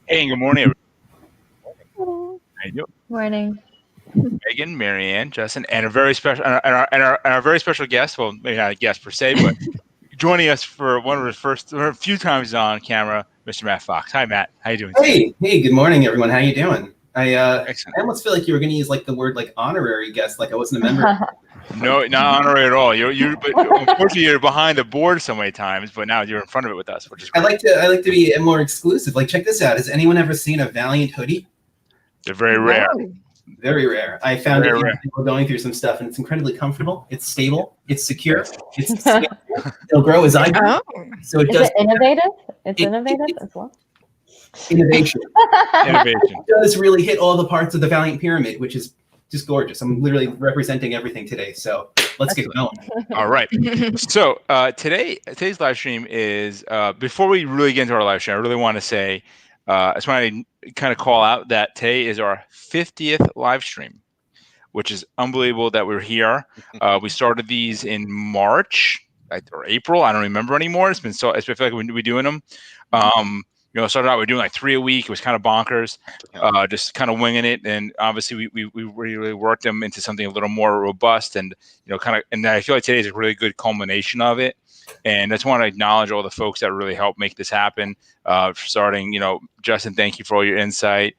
Hey, good morning, everyone. Hello. How you doing? Morning. Megan, Marianne, Justin, and a very special and our very special guest. Well, maybe not a guest per se, but joining us for one of his first or a few times on camera, Mr. Matt Fox. Hi, Matt. How you doing today? Hey, good morning, everyone. How you doing? I Excellent. almost feel like you were going to use like the word like honorary guest, like I wasn't a member. No, not honorary at all. But unfortunately, you're behind the board so many times, but now you're in front of it with us, which is I great. like to be more exclusive. Like, check this out. Has anyone ever seen a Valiant hoodie? They're very rare. Very rare. I found Very it rare. people going through some stuff, and it's incredibly comfortable. It's stable. It's secure. Yes. It's scalable. It'll grow as I grow. So it Is does it innovative? It's it- innovative it- as well. innovation. Innovation. It does really hit all the parts of the Valiant pyramid, which is just gorgeous. I'm literally representing everything today. So let's get going. All right. So today's live stream is before we really get into our live stream, I really want to say I just want to kind of call out that today is our 50th live stream, which is unbelievable that we're here. We started these in March or April. I don't remember anymore. It's been so. I feel like we're doing them. Started out we're doing like 3 a week. It was kind of bonkers, just kind of winging it. And obviously we really worked them into something a little more robust and, and I feel like today is a really good culmination of it. And I just want to acknowledge all the folks that really helped make this happen. Starting, Justin, thank you for all your insight.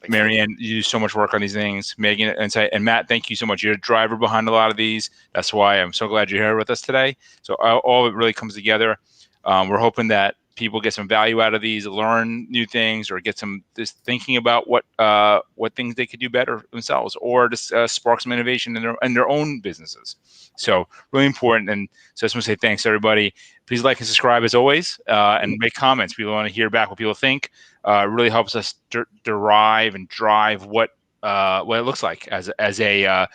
Marianne, you do so much work on these things. Megan, insight. And Matt, thank you so much. You're a driver behind a lot of these. That's why I'm so glad you're here with us today. So all of it really comes together. We're hoping that people get some value out of these, learn new things, or get some just thinking about what things they could do better themselves, or just spark some innovation in their own businesses. So really important. And so I just want to say thanks to everybody. Please like and subscribe as always, and make comments. People want to hear back what people think. It really helps us derive and drive what it looks like as a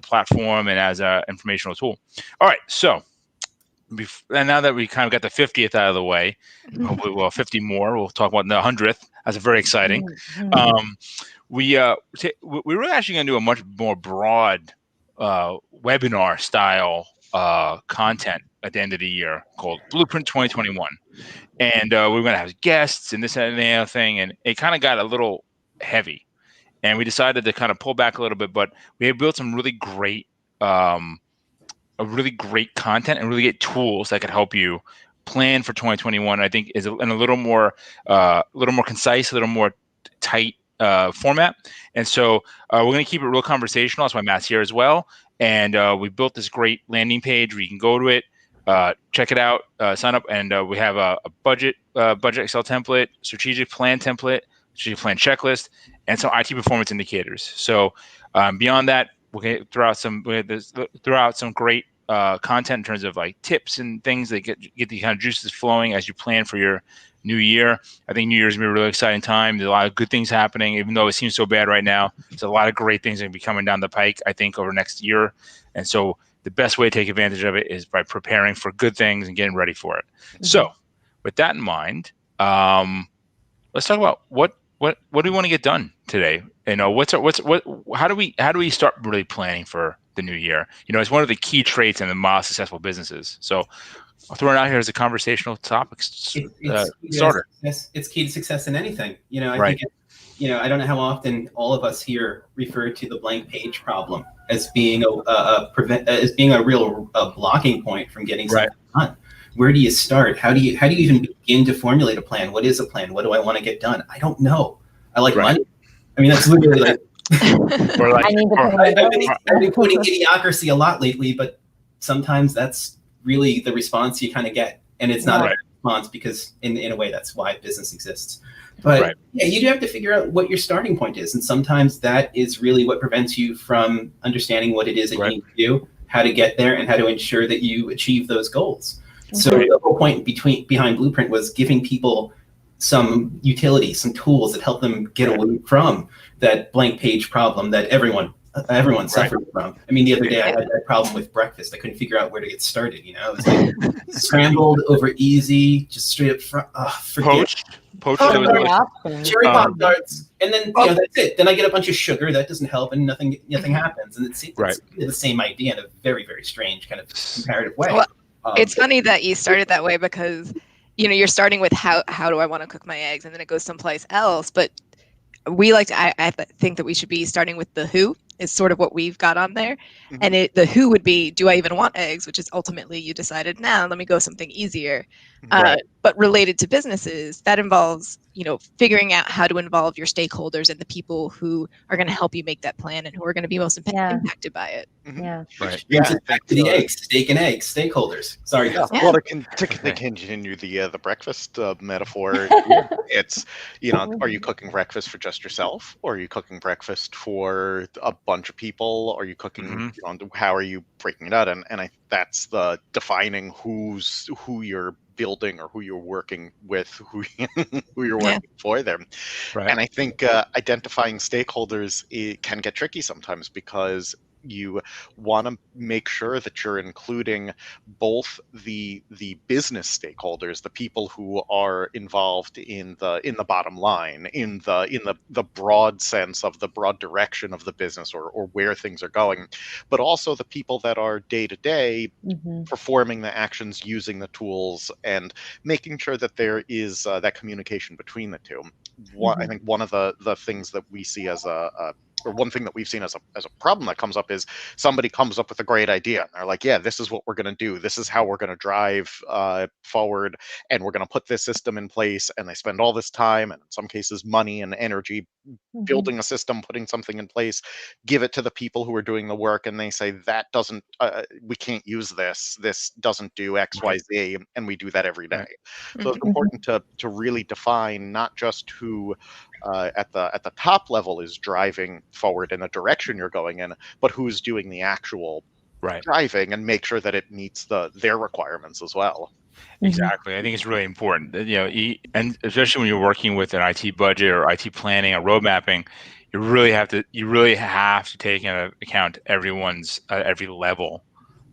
platform and as a informational tool. All right, so. And now that we kind of got the 50th out of the way, hopefully we'll have 50 more. We'll talk about the 100th. That's very exciting. We're really actually going to do a much more broad webinar style content at the end of the year called Blueprint 2021. And we're going to have guests and this and the other thing. And it kind of got a little heavy. And we decided to kind of pull back a little bit. But we have built some really great content and really get tools that could help you plan for 2021. I think is in a little more concise, a little more tight format. And so we're going to keep it real conversational. That's why Matt's here as well. And we built this great landing page where you can go to it, check it out, sign up, and we have a budget Excel template, strategic plan template, strategic plan checklist, and some IT performance indicators. So beyond that, we'll throw out some great content in terms of like tips and things that get the kind of juices flowing as you plan for your new year. I think New Year's gonna be a really exciting time. There's a lot of good things happening, even though it seems so bad right now. There's a lot of great things gonna be coming down the pike, I think, over next year. And so the best way to take advantage of it is by preparing for good things and getting ready for it. Mm-hmm. So with that in mind, let's talk about what do we want to get done today? How do we start really planning for the new year? It's one of the key traits in the most successful businesses. So I'll throw it out here as a conversational topic starter. It's key to success in anything. I right. think I don't know how often all of us here refer to the blank page problem as being a real blocking point from getting something done. Where do you start? How do you even begin to formulate a plan? What is a plan? What do I want to get done? I don't know. I like money. I mean, that's literally like. I've been quoting Idiocracy a lot lately, but sometimes that's really the response you kind of get, and it's not a response because, in a way, that's why business exists. But yeah, you do have to figure out what your starting point is, and sometimes that is really what prevents you from understanding what it is that you need to do, how to get there, and how to ensure that you achieve those goals. So the whole point behind Blueprint was giving people some utility, some tools that help them get away from that blank page problem that everyone suffers from. I mean, the other day I had that problem with breakfast. I couldn't figure out where to get started. It was like scrambled over easy, just straight up front. Poached. Cherry Pop-Tarts, and then that's it. Then I get a bunch of sugar. That doesn't help, and nothing happens. And it's the same idea in a very, very strange kind of comparative way. Well, it's funny that you started that way because you're starting with how do I want to cook my eggs, and then it goes someplace else. But we like to, I think that we should be starting with the who is sort of what we've got on there. Mm-hmm. And the who would be, do I even want eggs? Which is ultimately you decided, now let me go something easier. Right. But related to businesses, that involves, figuring out how to involve your stakeholders and the people who are going to help you make that plan and who are going to be most impacted by it. Mm-hmm. Yeah. Right. Yeah. Back to the eggs, steak and eggs, stakeholders. Sorry, guys. Yeah. Well, to continue the breakfast metaphor, it's, are you cooking breakfast for just yourself, or are you cooking breakfast for a bunch of people? Are you cooking, how are you breaking it out? And that's the defining who you're building or who you're working with, who you're working for them. Right. And I think identifying stakeholders, it can get tricky sometimes, because you want to make sure that you're including both the business stakeholders, the people who are involved in the bottom line, in the broad sense of the broad direction of the business or where things are going, but also the people that are day to day performing the actions, using the tools, and making sure that there is that communication between the two. I think one of the things that we see as or one thing that we've seen as a problem that comes up is somebody comes up with a great idea and they're like, yeah, this is what we're going to do. This is how we're going to drive forward, and we're going to put this system in place. And they spend all this time, and in some cases money and energy, building a system, putting something in place, give it to the people who are doing the work, and they say, that doesn't, we can't use this doesn't do X, Y, Z, and we do that every day. So it's important to really define not just who at the top level is driving forward in the direction you're going in, but who's doing the actual driving, and make sure that it meets their requirements as well. Exactly. I think it's really important, and especially when you're working with an IT budget or IT planning or road mapping, you really have to take into account everyone's every level,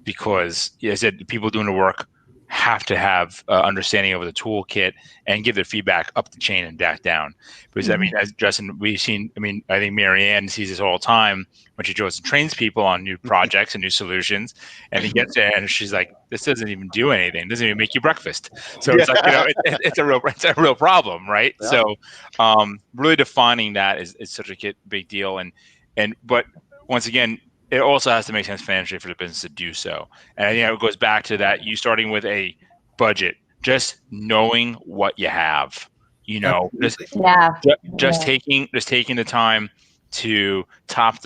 because as I said, people doing the work have to have understanding of the toolkit and give their feedback up the chain and back down. Because I mean, as Justin, we've seen, I think Marianne sees this all the time when she goes and trains people on new projects and new solutions, and he gets there and she's like, this doesn't even do anything. It doesn't even make you breakfast. So it's like, it's a real problem, right? Yeah. So really defining that is such a big deal. But once again, it also has to make sense financially for the business to do so. And it goes back to that, you starting with a budget, just knowing what you have, just taking the time to top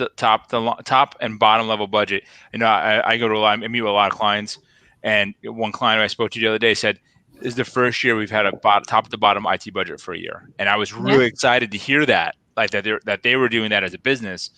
and bottom level budget. I meet with a lot of clients, and one client I spoke to the other day said, this is the first year we've had a top to bottom IT budget for a year. And I was really excited to hear that, like that they were doing that as a business.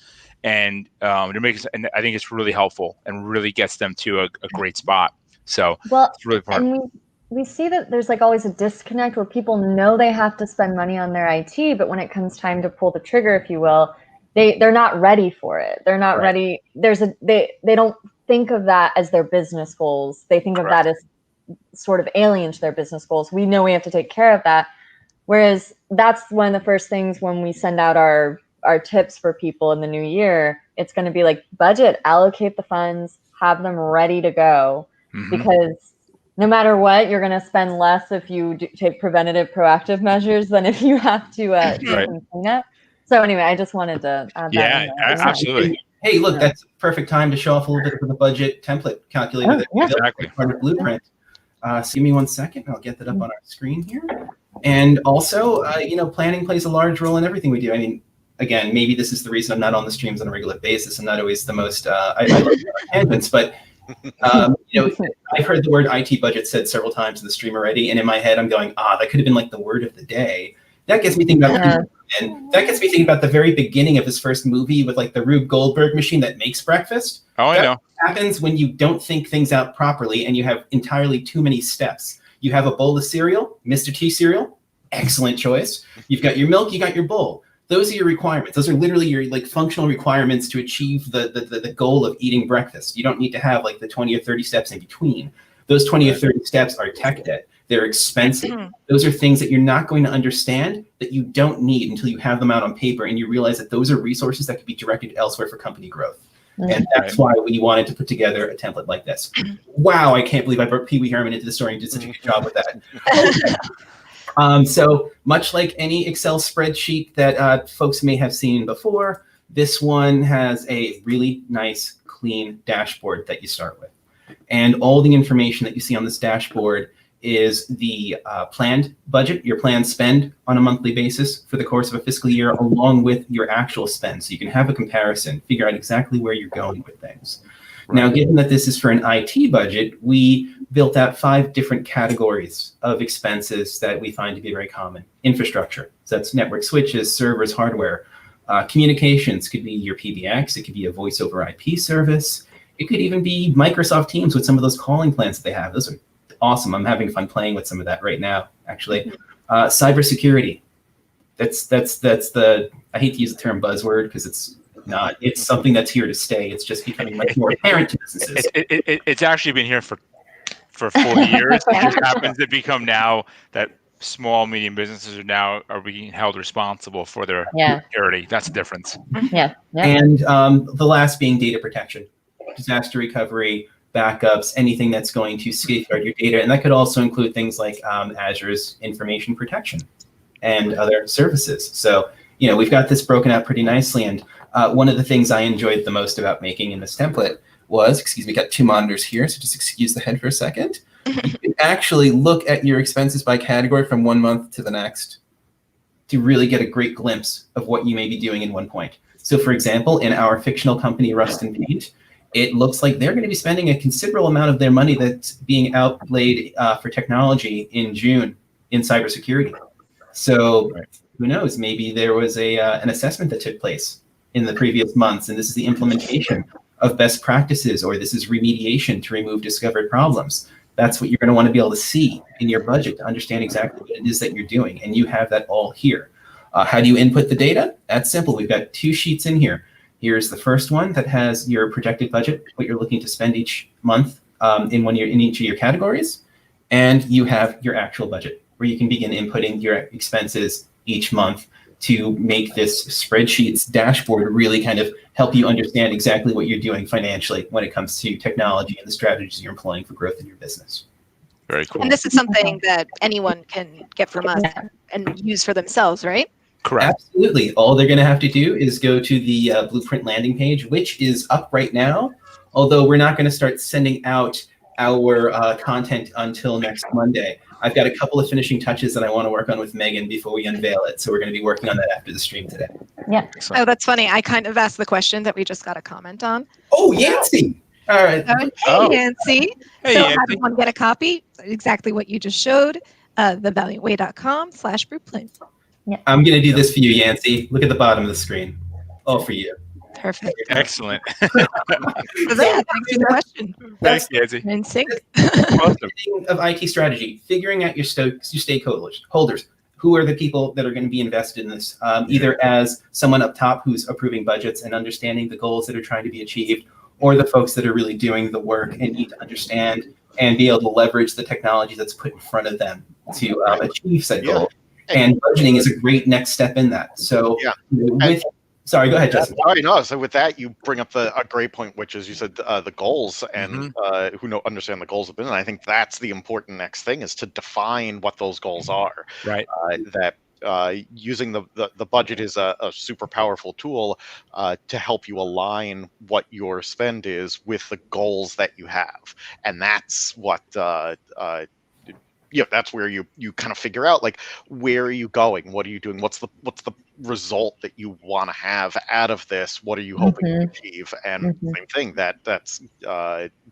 And and I think it's really helpful and really gets them to a great spot. So it's really important. And we see that there's like always a disconnect where people know they have to spend money on their IT, but when it comes time to pull the trigger, if you will, they're not ready for it. They're not ready. They don't think of that as their business goals. They think of that as sort of alien to their business goals. We know we have to take care of that. Whereas that's one of the first things when we send out our tips for people in the new year, it's going to be like, budget, allocate the funds, have them ready to go, because no matter what, you're going to spend less if you take preventative, proactive measures than if you have to do some cleanup. So anyway, I just wanted to add that. Yeah, absolutely. Hey, look, that's a perfect time to show off a little bit of the budget template calculator exactly. Part of Blueprint. So give me 1 second. I'll get that up on our screen here. And also, planning plays a large role in everything we do. I mean, again, maybe this is the reason I'm not on the streams on a regular basis. I'm not always the most, I love tangents, but, I've heard the word IT budget said several times in the stream already. And in my head, I'm going, that could have been like the word of the day. That gets me thinking about, and that gets me thinking about the very beginning of his first movie with like the Rube Goldberg machine that makes breakfast. Oh, I know. Happens when you don't think things out properly and you have entirely too many steps. You have a bowl of cereal, Mr. T cereal, excellent choice. You've got your milk, you got your bowl. Those are your requirements. Those are literally your like functional requirements to achieve the goal of eating breakfast. You don't need to have like the 20 or 30 steps in between. Those 20 or 30 steps are tech debt. They're expensive. Those are things that you're not going to understand, that you don't need until you have them out on paper and you realize that those are resources that could be directed elsewhere for company growth. And that's why we wanted to put together a template like this. Wow, I can't believe I brought Pee Wee Herman into the story and did such a good job with that. So much like any Excel spreadsheet that folks may have seen before, this one has a really nice, clean dashboard that you start with. And all the information that you see on this dashboard is the planned budget, your planned spend on a monthly basis for the course of a fiscal year, along with your actual spend. So you can have a comparison, figure out exactly where you're going with things. Right. Now, given that this is for an IT budget, we built out 5 different categories of expenses that we find to be very common. Infrastructure, so that's network switches, servers, hardware. Communications could be your PBX, it could be a voice over IP service. It could even be Microsoft Teams with some of those calling plans that they have. Those are awesome. I'm having fun playing with some of that right now, actually. Cybersecurity. That's the, I hate to use the term buzzword because it's not. It's something that's here to stay. It's just becoming much more apparent to businesses. It's actually been here for 40 years. It just happens to become now that small, medium businesses are being held responsible for their security. That's the difference. Yeah. And the last being data protection, disaster recovery, backups, anything that's going to safeguard your data. And that could also include things like Azure's information protection and other services. So, we've got this broken out pretty nicely. And one of the things I enjoyed the most about making in this template was, we got 2 monitors here, so just excuse the head for a second. You can actually look at your expenses by category from one month to the next to really get a great glimpse of what you may be doing in one point. So for example, in our fictional company, Rust and Paint, it looks like they're going to be spending a considerable amount of their money that's being outlaid for technology in June in cybersecurity. So who knows, maybe there was an assessment that took place in the previous months, and this is the implementation of best practices, or this is remediation to remove discovered problems. That's what you're going to want to be able to see in your budget to understand exactly what it is that you're doing, and you have that all here. How do you input the data? That's simple. We've got 2 sheets in here. Here's the first one that has your projected budget, what you're looking to spend each month in each of your categories. And you have your actual budget, where you can begin inputting your expenses each month to make this spreadsheets dashboard really kind of help you understand exactly what you're doing financially when it comes to technology and the strategies you're employing for growth in your business. Very cool. And this is something that anyone can get from us and use for themselves, right? Correct. Absolutely. All they're going to have to do is go to the Blueprint landing page, which is up right now, although we're not going to start sending out our content until next Monday. I've got a couple of finishing touches that I want to work on with Megan before we unveil it. So we're going to be working on that after the stream today. Yeah. Oh, that's funny. I kind of asked the question that we just got a comment on. Oh, Yancey. All right. Hey, Yancy. Hey, So Yancy. how does one get a copy? Exactly what you just showed. thevaliantway.com/Blueprint. I'm going to do this for you, Yancey. Look at the bottom of the screen. All for you. Perfect. Excellent. So thanks for the question. Thanks, Yancy. In sync. Awesome. Of IT strategy, figuring out your stakeholders. Who are the people that are going to be invested in this? Either as someone up top who's approving budgets and understanding the goals that are trying to be achieved, or the folks that are really doing the work and need to understand and be able to leverage the technology that's put in front of them to achieve said goal. And budgeting is a great next step in that. So sorry, go ahead, Justin. Sorry, no. So with that, you bring up a great point, which is you said the goals and who understand the goals of business. I think that's the important next thing, is to define what those goals are. Right. Using the budget is a super powerful tool to help you align what your spend is with the goals that you have, and that's what. That's where you kind of figure out, like, where are you going? What are you doing? What's the result that you want to have out of this? What are you hoping to achieve? And same thing, that's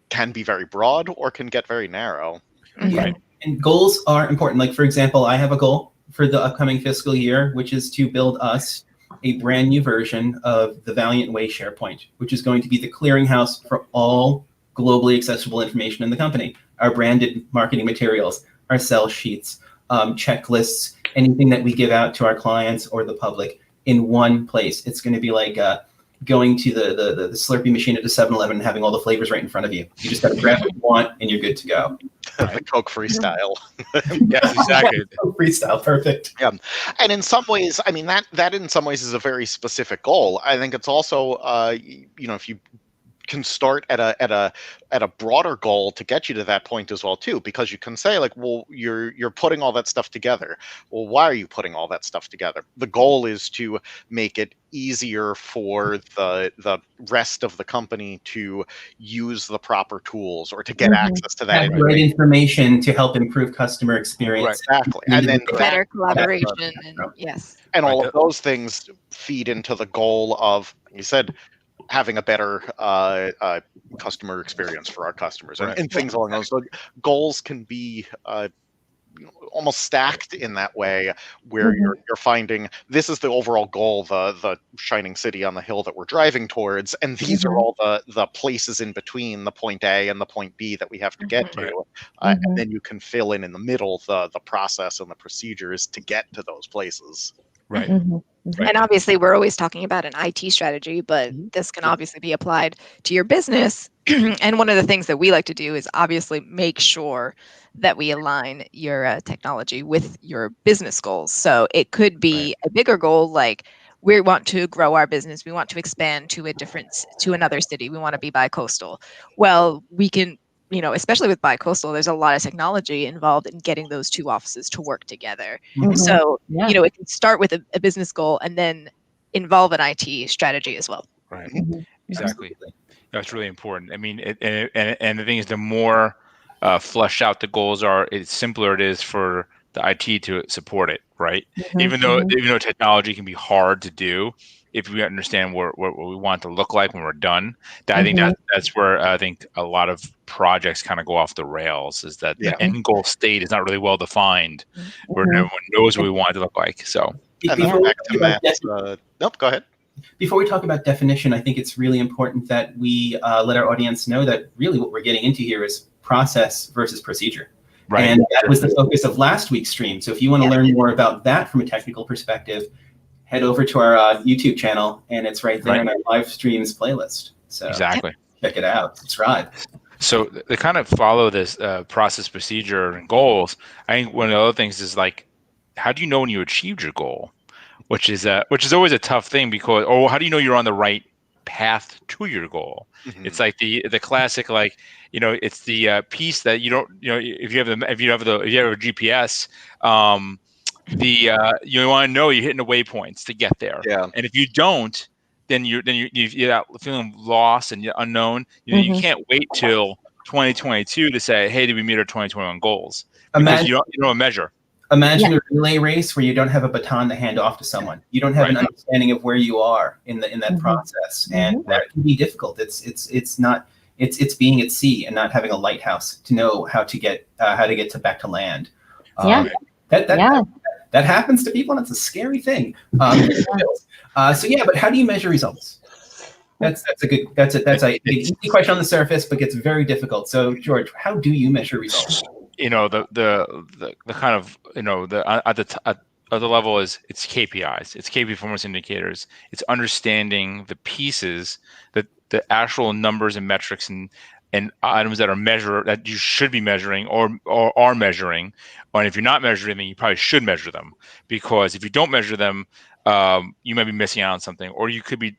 can be very broad or can get very narrow. Right. And goals are important. Like, for example, I have a goal for the upcoming fiscal year, which is to build us a brand new version of the Valiant Way SharePoint, which is going to be the clearinghouse for all globally accessible information in the company. Our branded marketing materials, our sell sheets, checklists, anything that we give out to our clients or the public in one place. It's going to be like going to the Slurpee machine at the 7-Eleven and having all the flavors right in front of you. You just got to grab what you want and you're good to go. The Coke freestyle. Yes, exactly. Freestyle, perfect. Yeah, and in some ways, I mean that in some ways is a very specific goal. I think it's also, if you can start at a broader goal to get you to that point as well too, because you can say like, well, you're putting all that stuff together. Well, why are you putting all that stuff together? The goal is to make it easier for the rest of the company to use the proper tools or to get access to that have the right information to help improve customer experience. Exactly. And then better collaboration and yes. And all of those things feed into the goal of, you said, having a better customer experience for our customers and things along those. So goals can be almost stacked in that way, where you're finding this is the overall goal, the shining city on the hill that we're driving towards, and these are all the places in between the point A and the point B that we have to get to, and then you can fill in the middle the process and the procedures to get to those places. Right. And obviously, we're always talking about an IT strategy, but this can obviously be applied to your business. And one of the things that we like to do is obviously make sure that we align your technology with your business goals. So it could be a bigger goal, like we want to grow our business, we want to expand to another city, we want to be bi-coastal. Well, we can, especially with bi-coastal, there's a lot of technology involved in getting those two offices to work together. So, it can start with a business goal and then involve an IT strategy as well. Right. Exactly. That's really important. I mean, and the thing is, the more fleshed out the goals are, it's simpler it is for the IT to support it, right? Even though technology can be hard to do, if we understand what we want to look like when we're done, I think that's where I think a lot of projects kind of go off the rails, is that the end goal state is not really well defined, where everyone knows what we want it to look like. So, nope, go ahead. Before we talk about definition, I think it's really important that we let our audience know that really what we're getting into here is process versus procedure. Right. And that was the focus of last week's stream. So if you want to learn more about that from a technical perspective, head over to our YouTube channel, and it's right there in our live streams playlist. So check it out, subscribe. So to kind of follow this process, procedure, and goals, I think one of the other things is like, how do you know when you achieved your goal? Which is always a tough thing, because, or how do you know you're on the right path to your goal? It's like the classic, like, it's the piece that you don't, if you have a GPS, you want to know you're hitting the waypoints to get there. And if you don't, then you're feeling lost and unknown. You can't wait till 2022 to say, hey, did we meet our 2021 goals? Because you don't measure. Imagine a relay race where you don't have a baton to hand off to someone. You don't have an understanding of where you are in that process, and that can be difficult. It's being at sea and not having a lighthouse to know how to get back to land. That happens to people, and it's a scary thing. But how do you measure results? That's an easy question on the surface, but gets very difficult. So, George, how do you measure results? The kind of, at the level is, it's KPIs, it's key performance indicators. It's understanding the pieces, that the actual numbers and metrics and items that you should be measuring or are measuring. And if you're not measuring them, you probably should measure them, because if you don't measure them, you might be missing out on something, or you could be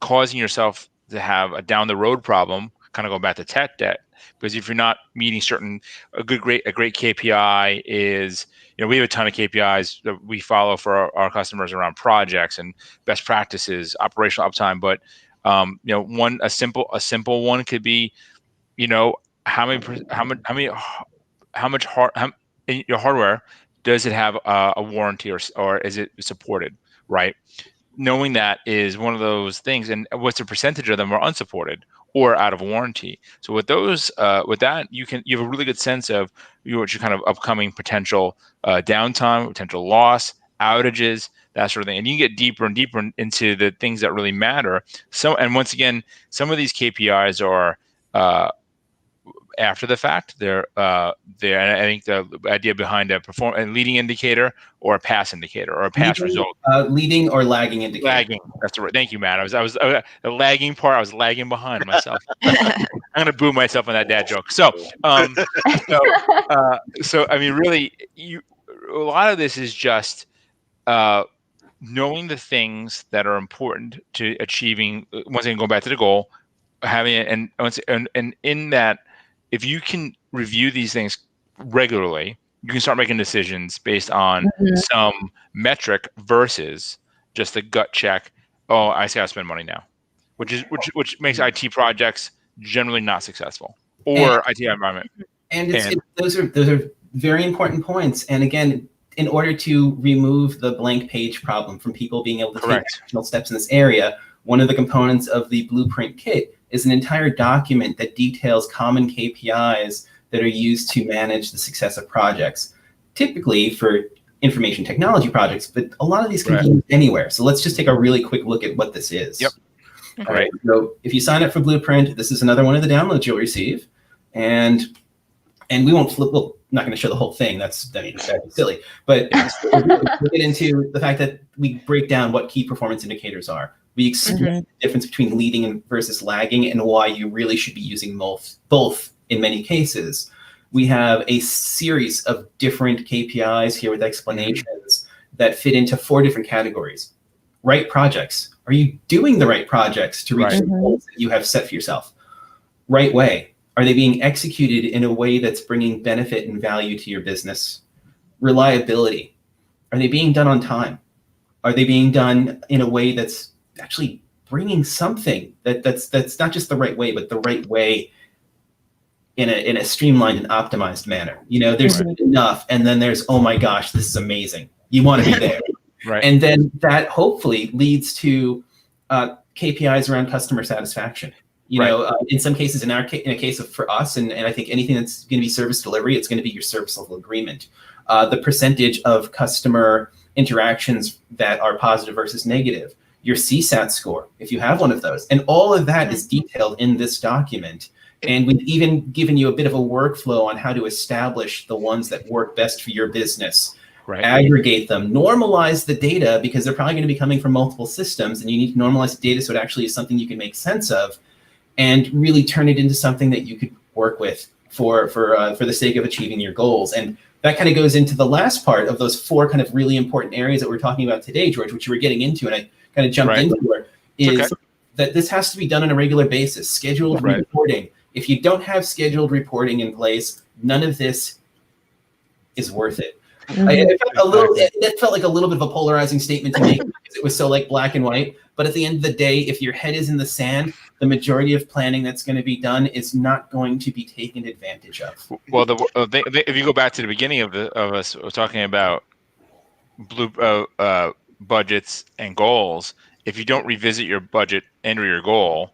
causing yourself to have a down the road problem, kind of go back to tech debt. Because if you're not meeting a great KPI is, we have a ton of KPIs that we follow for our customers around projects and best practices, operational uptime. But a simple one could be, how much in your hardware does it have a warranty, or is it supported, right? Knowing that is one of those things, and what's the percentage of them are unsupported or out of warranty. So with those, with that, you have a really good sense of what your kind of upcoming potential downtime, potential loss, outages, that sort of thing. And you can get deeper and deeper into the things that really matter. And once again, some of these KPIs are after the fact. They're I think the idea behind a leading indicator or a pass indicator or a pass result. Leading or lagging indicator. Lagging. That's right. Thank you, Matt. I was the lagging part. I was lagging behind myself. I'm gonna boo myself on that dad joke. So I mean, really, a lot of this is just knowing the things that are important to achieving. Once again, going back to the goal, having it, and in that, if you can review these things regularly, you can start making decisions based on some metric versus just the gut check. Oh, I just gotta spend money now, which makes IT projects generally not successful, or IT environment. And those are very important points. And again, in order to remove the blank page problem from people being able to take actionable steps in this area, one of the components of the Blueprint Kit is an entire document that details common KPIs that are used to manage the success of projects, typically for information technology projects, but a lot of these can be used anywhere. So let's just take a really quick look at what this is. Yep. All right. So if you sign up for Blueprint, this is another one of the downloads you'll receive. And we won't flip, well, I'm not going to show the whole thing. That'd be silly. But we'll get into the fact that we break down what key performance indicators are. We explain the difference between leading versus lagging and why you really should be using both in many cases. We have a series of different KPIs here with explanations that fit into 4 different categories. Right projects. Are you doing the right projects to reach the goals that you have set for yourself? Right way. Are they being executed in a way that's bringing benefit and value to your business? Reliability. Are they being done on time? Are they being done in a way that's actually bringing something that's not just the right way, but the right way in a streamlined and optimized manner? You know, there's enough, and then there's, oh my gosh, this is amazing. You want to be there. And then that hopefully leads to KPIs around customer satisfaction. You know, in some cases, in a case of for us, and I think anything that's going to be service delivery, it's going to be your service level agreement. The percentage of customer interactions that are positive versus negative, your CSAT score, if you have one of those. And all of that is detailed in this document. And we've even given you a bit of a workflow on how to establish the ones that work best for your business. Aggregate them, normalize the data, because they're probably going to be coming from multiple systems, and you need to normalize the data so it actually is something you can make sense of, and really turn it into something that you could work with for the sake of achieving your goals. And that kind of goes into the last part of those 4 kind of really important areas that we're talking about today, George, which you were getting into, and I kind of jumped into it, is that this has to be done on a regular basis, scheduled reporting. If you don't have scheduled reporting in place, none of this is worth it. It felt like a little bit of a polarizing statement to make because it was so like black and white. But at the end of the day, if your head is in the sand, the majority of planning that's going to be done is not going to be taken advantage of. Well, if you go back to the beginning of us talking about budgets and goals, if you don't revisit your budget and or your goal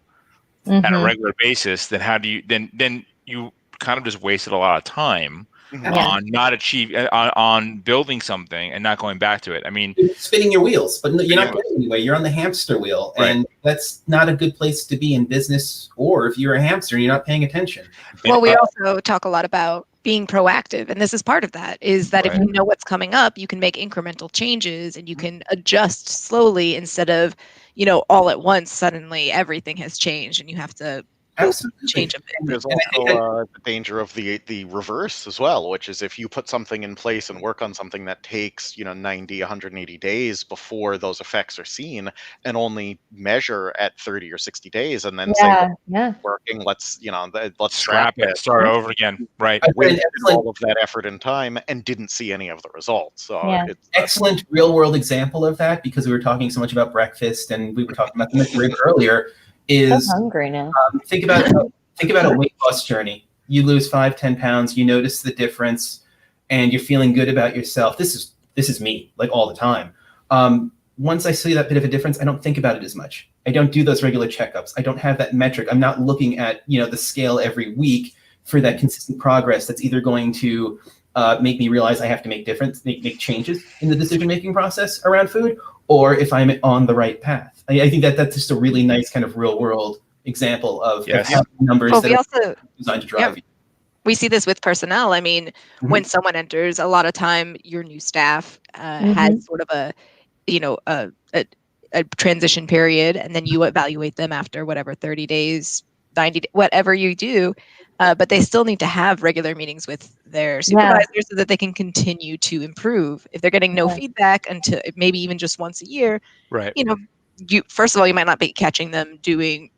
at a regular basis, then how do you then you kind of just wasted a lot of time on on building something and not going back to it. I mean, you're spinning your wheels, but you're not going anywhere. You're on the hamster wheel, and that's not a good place to be in business. Or if you're a hamster, you're not paying attention. Well, we also talk a lot about being proactive, and this is part of that. Is that if you know what's coming up, you can make incremental changes and you can adjust slowly instead of, all at once. Suddenly, everything has changed, and you have to. Absolutely. Change of it. There's also the danger of the reverse as well, which is if you put something in place and work on something that takes 90, 180 days before those effects are seen, and only measure at 30 or 60 days, and then say working, let's scrap it, start over again. We all of that effort and time and didn't see any of the results. So it's excellent real world example of that, because we were talking so much about breakfast and we were talking about the McRib earlier. I'm hungry now. Think about a weight loss journey. You lose 5-10 pounds, you notice the difference, and you're feeling good about yourself. This is me, like all the time. Once I see that bit of a difference, I don't think about it as much. I don't do those regular checkups. I don't have that metric. I'm not looking at the scale every week for that consistent progress that's either going to make me realize I have to make changes in the decision-making process around food, or if I'm on the right path. I think that's just a really nice kind of real-world example of how numbers that are designed to drive you. We see this with personnel. I mean, when someone enters, a lot of time your new staff has sort of a transition period, and then you evaluate them after whatever 30 days, 90 days, whatever you do. But they still need to have regular meetings with their supervisors so that they can continue to improve. If they're getting no feedback until maybe even just once a year, you first of all, you might not be catching them doing,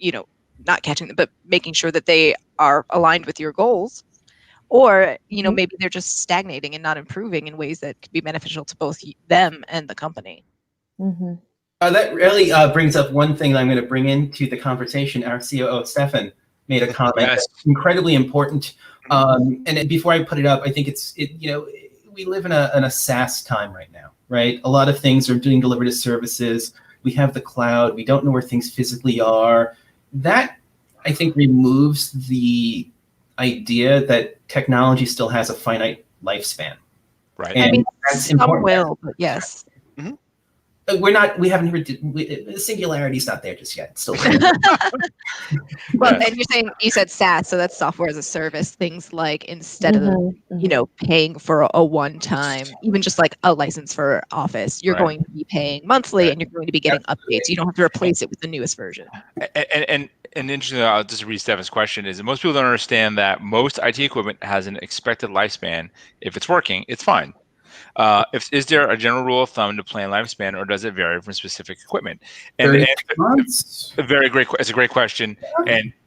not catching them, but making sure that they are aligned with your goals. Or, maybe they're just stagnating and not improving in ways that could be beneficial to both them and the company. Mm-hmm. That really brings up one thing that I'm going to bring into the conversation. Our COO, Stefan, made a comment that's incredibly important. And before I put it up, I think we live in a SaaS time right now, right? A lot of things are being delivered as services. We have the cloud. We don't know where things physically are. That, I think, removes the idea that technology still has a finite lifespan. Right. And that's important. Will, but yes. We haven't heard the singularity's not there just yet. It's still well, and you said SaaS, so that's software as a service. Things like instead of paying for a one-time, even just like a license for Office, you're going to be paying monthly, and you're going to be getting updates. You don't have to replace it with the newest version. And interestingly, I'll just read Stefan's question, is that most people don't understand that most IT equipment has an expected lifespan. If it's working, it's fine. Is there a general rule of thumb to plan lifespan, or does it vary from specific equipment? And it's a great question.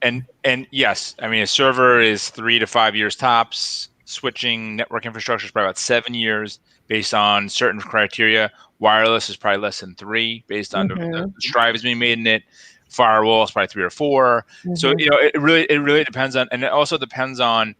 And yes, I mean, a server is 3 to 5 years tops. Switching network infrastructure is probably about 7 years based on certain criteria. Wireless is probably less than 3 based on the strive being made in it. Firewall is probably 3 or 4. So it really depends on, and it also depends on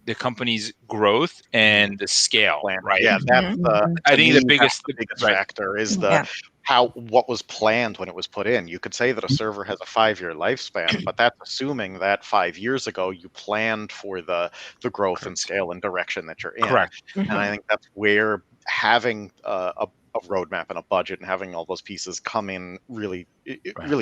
the company's growth and the scale, right? Yeah, that's I think the biggest factor is what was planned when it was put in. You could say that a server has a 5-year lifespan, but that's assuming that 5 years ago you planned for the growth and scale and direction that you're in. Correct. And I think that's where having a roadmap and a budget and having all those pieces come in really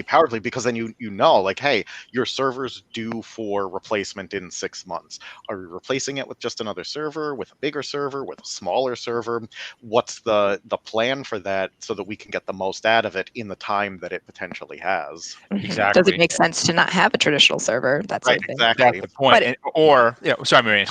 powerfully, because then you know, like, hey, your server's due for replacement in 6 months. Are we replacing it with just another server, with a bigger server, with a smaller server? What's the plan for that, so that we can get the most out of it in the time that it potentially has? Exactly. Does it make sense to not have a traditional server? That's right. Exactly. That's the point. Sorry, Marianne.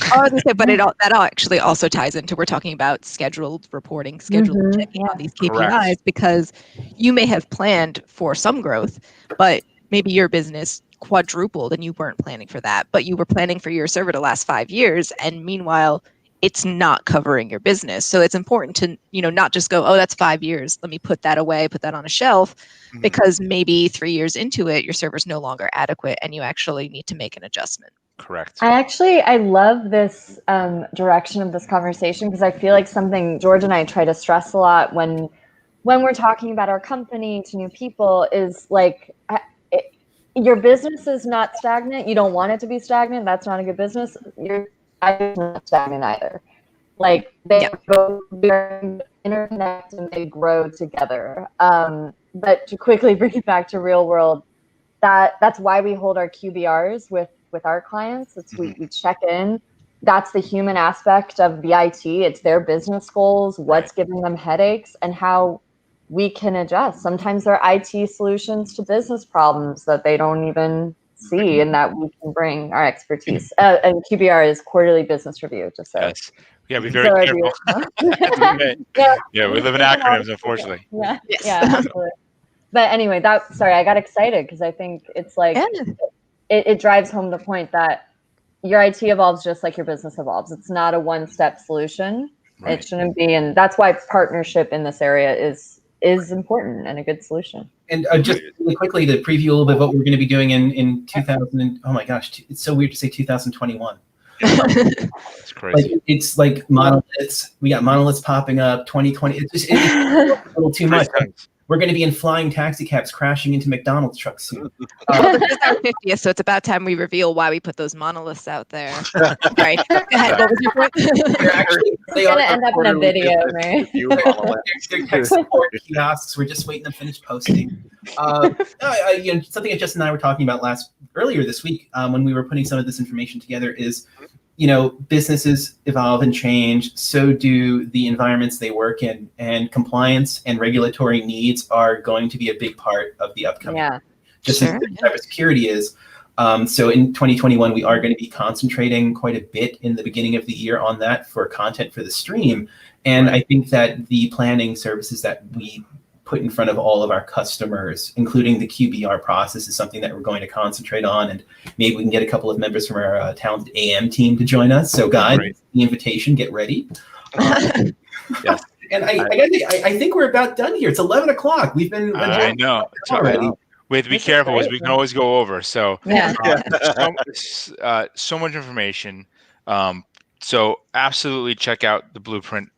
But that actually also ties into, we're talking about scheduled reporting, scheduled checking on these KPIs, because you may have planned for some growth, but maybe your business quadrupled and you weren't planning for that, but you were planning for your server to last 5 years, and meanwhile it's not covering your business. So it's important to not just go, oh, that's 5 years, let me put that away, put that on a shelf, because maybe 3 years into it your server's no longer adequate and you actually need to make an adjustment. Correct. I love this direction of this conversation, because I feel like something George and I try to stress a lot when we're talking about our company to new people is like, your business is not stagnant. You don't want it to be stagnant. That's not a good business. Your business is not stagnant either. Like, they go interconnect and they grow together. But to quickly bring it back to real world, that's why we hold our QBRs with our clients. We check in. That's the human aspect of the IT. It's their business goals, what's giving them headaches, and how we can adjust. Sometimes they're IT solutions to business problems that they don't even see, and that we can bring our expertise. And QBR is quarterly business review, just so. Yes. Yeah, be very careful. We live in acronyms, unfortunately. Yeah, absolutely. But anyway, I got excited because I think it's like, it drives home the point that your IT evolves just like your business evolves. It's not a one-step solution. It shouldn't be. And that's why partnership in this area is important and a good solution. And just really quickly to preview a little bit what we're going to be doing in 2000. Oh my gosh, it's so weird to say 2021. It's crazy. Like, it's like monoliths. We got monoliths popping up. 2020. It's a little too much. We're going to be in flying taxi cabs crashing into McDonald's trucks soon. Well, this is our 50th, so it's about time we reveal why we put those monoliths out there. Right. Go ahead. What was your point? They're going to end up in a video, right? They're tech support kiosks. We're just waiting to finish posting. Something that Justin and I were talking about earlier this week when we were putting some of this information together is, businesses evolve and change, so do the environments they work in, and compliance and regulatory needs are going to be a big part of the upcoming year, just as cybersecurity is. So in 2021, we are going to be concentrating quite a bit in the beginning of the year on that for content for the stream. And I think that the planning services that we put in front of all of our customers, including the QBR process, is something that we're going to concentrate on. And maybe we can get a couple of members from our talented AM team to join us. So guys, the invitation, get ready. Yes. And I think we're about done here. It's 11 o'clock. We've been I know already. We have to be careful because we can always go over. So so much information. So absolutely check out the blueprint.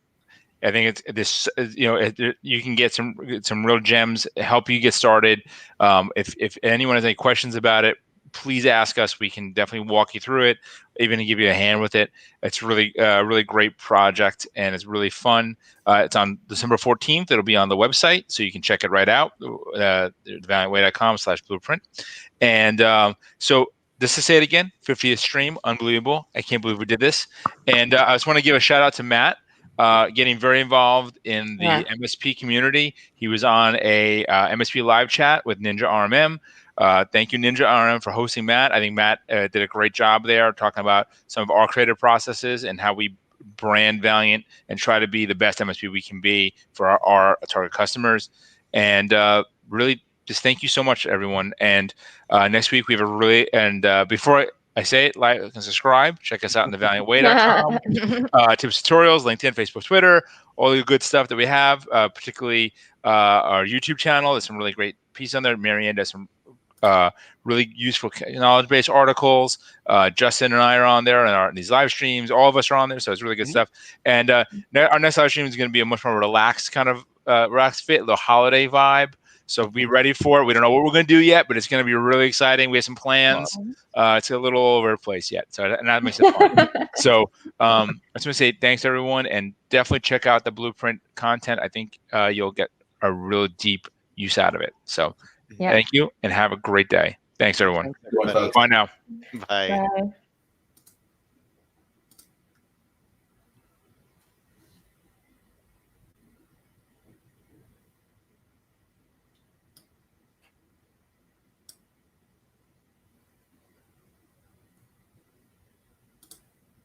I think it's this. You can get some real gems, help you get started. If anyone has any questions about it, please ask us. We can definitely walk you through it, even to give you a hand with it. It's really great project, and it's really fun. It's on December 14th. It'll be on the website, so you can check it right out, thevaliantway.com/blueprint. And so just to say it again, 50th stream, unbelievable. I can't believe we did this. And I just want to give a shout out to Matt, getting very involved in the MSP community. He was on a MSP live chat with Ninja RMM. Thank you, Ninja RMM, for hosting Matt. I think Matt did a great job there, talking about some of our creative processes and how we brand Valiant and try to be the best MSP we can be for our target customers. And really, just thank you so much, everyone. And next week we have before I say it, like and subscribe. Check us out on thevaliantway.com. Tips, tutorials, LinkedIn, Facebook, Twitter, all the good stuff that we have, particularly our YouTube channel. There's some really great pieces on there. Marianne does some really useful knowledge-based articles. Justin and I are on there, and these live streams. All of us are on there, so it's really good stuff. And our next live stream is going to be a much more relaxed kind of relaxed fit, the holiday vibe. So be ready for it. We don't know what we're going to do yet, but it's going to be really exciting. We have some plans. It's a little all over the place yet, and that makes it fun. So I just want to say thanks, everyone, and definitely check out the Blueprint content. I think you'll get a real deep use out of it. So thank you, and have a great day. Thanks, everyone. Thanks, Bye now. Bye. Bye.